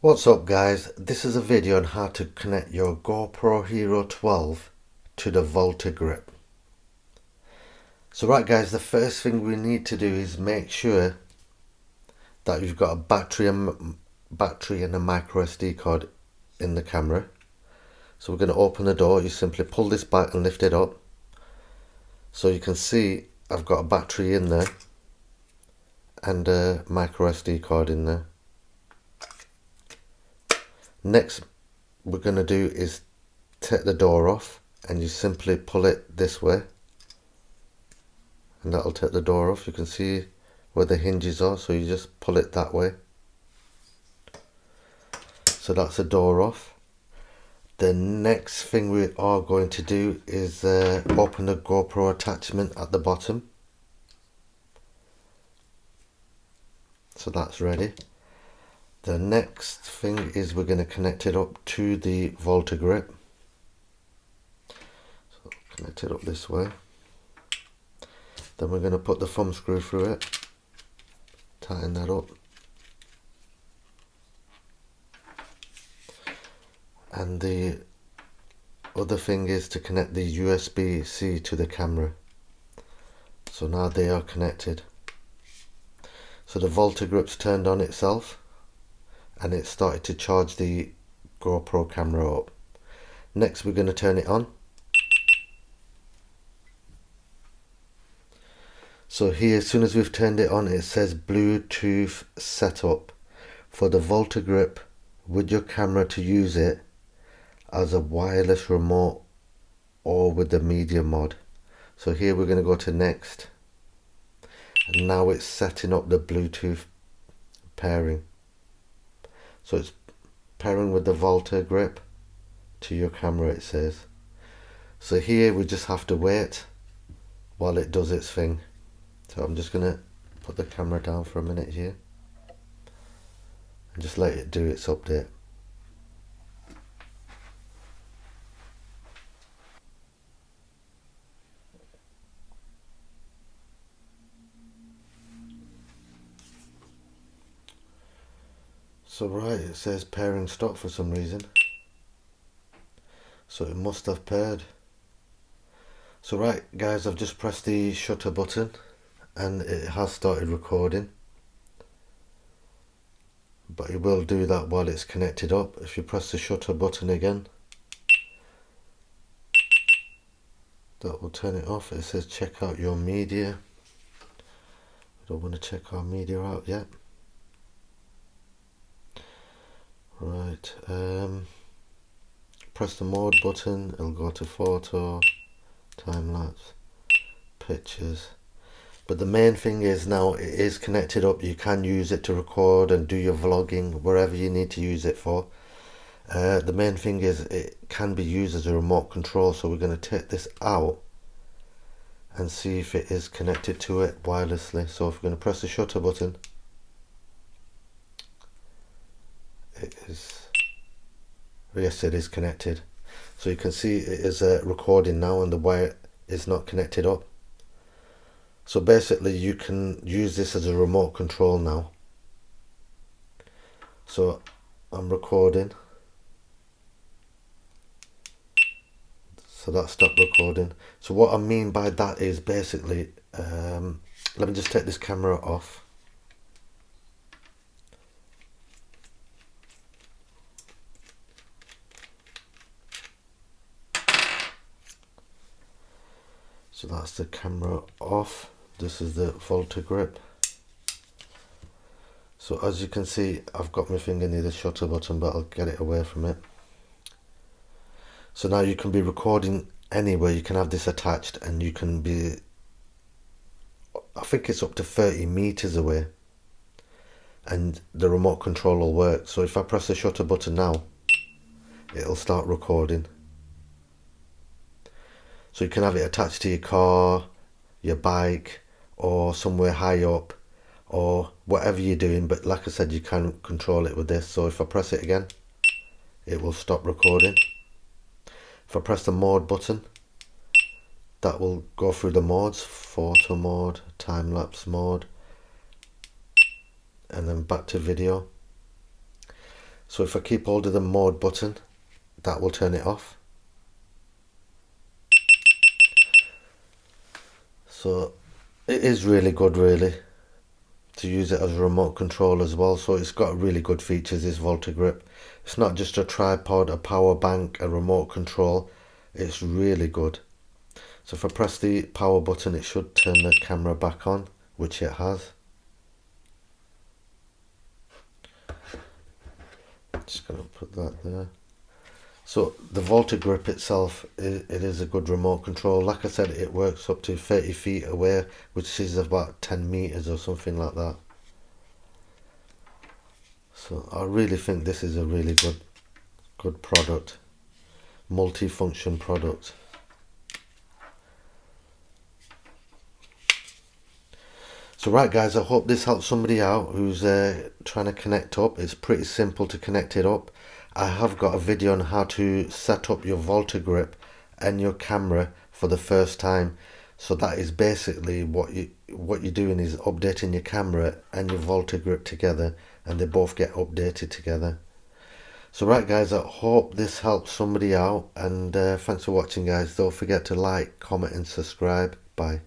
What's up guys, this is a video on how to connect your GoPro Hero 12 to the Volta grip. So right guys, the first thing we need to do is make sure that you've got a battery and a micro SD card in the camera. So we're going to open the door. You simply pull this back and lift it up. So you can see I've got a battery in there and a micro SD card in there. Next we're going to do is take the door off, and you simply pull it this way and that'll take the door off. You can see where the hinges are, so you just pull it that way. So that's the door off. The next thing we are going to do is open the GoPro attachment at the bottom. So that's ready. The next thing is we're going to connect it up to the Volta grip. So connect it up this way. Then we're going to put the thumb screw through it. Tighten that up. And the other thing is to connect the USB-C to the camera. So now they are connected. So the Volta grip's turned on itself, and it started to charge the GoPro camera up. Next we're going to turn it on. So here, as soon as we've turned it on, it says Bluetooth setup for the Volta grip with your camera to use it as a wireless remote or with the media mod. So here we're going to go to next, and now it's setting up the Bluetooth pairing. So it's pairing with the Volta grip to your camera, it says. So here we just have to wait while it does its thing. So I'm just going to put the camera down for a minute here and just let it do its update. So right, it says pairing stop for some reason. So it must have paired. So right guys, I've just pressed the shutter button and it has started recording. But it will do that while it's connected up. If you press the shutter button again, that will turn it off. It says check out your media. I don't want to check our media out yet. Right, press the mode button, it'll go to photo, time-lapse, pictures. But the main thing is now it is connected up. You can use it to record and do your vlogging, wherever you need to use it for. The main thing is it can be used as a remote control, so we're going to take this out and see if it is connected to it wirelessly. So if we're going to press the shutter button, it is, yes, it is connected. So you can see it is recording now and the wire is not connected up. So basically you can use this as a remote control now. So I'm recording. So that stopped recording. So what I mean by that is basically, let me just take this camera off. So that's the camera off. This is the Volta grip. So as you can see, I've got my finger near the shutter button, but I'll get it away from it. So now you can be recording anywhere. You can have this attached and you can be, I think it's up to 30 meters away, and the remote control will work. So if I press the shutter button now, it'll start recording. So you can have it attached to your car, your bike, or somewhere high up, or whatever you're doing. But like I said, you can control it with this. So if I press it again, it will stop recording. If I press the mode button, that will go through the modes: photo mode, time-lapse mode, and then back to video. So if I keep hold of the mode button, that will turn it off. So it is really good, really, to use it as a remote control as well. So it's got really good features, this Volta grip. It's not just a tripod, a power bank, a remote control. It's really good. So if I press the power button, it should turn the camera back on, which it has. Just going to put that there. So the Volta grip itself, it is a good remote control. Like I said, it works up to 30 feet away, which is about 10 meters or something like that. So I really think this is a really good product, multi-function product. So right guys, I hope this helps somebody out who's trying to connect up. It's pretty simple to connect it up. I have got a video on how to set up your Volta grip and your camera for the first time. So that is basically what you're doing is updating your camera and your Volta grip together, and they both get updated together. So right guys, I hope this helps somebody out, and thanks for watching guys. Don't forget to like, comment and subscribe. Bye.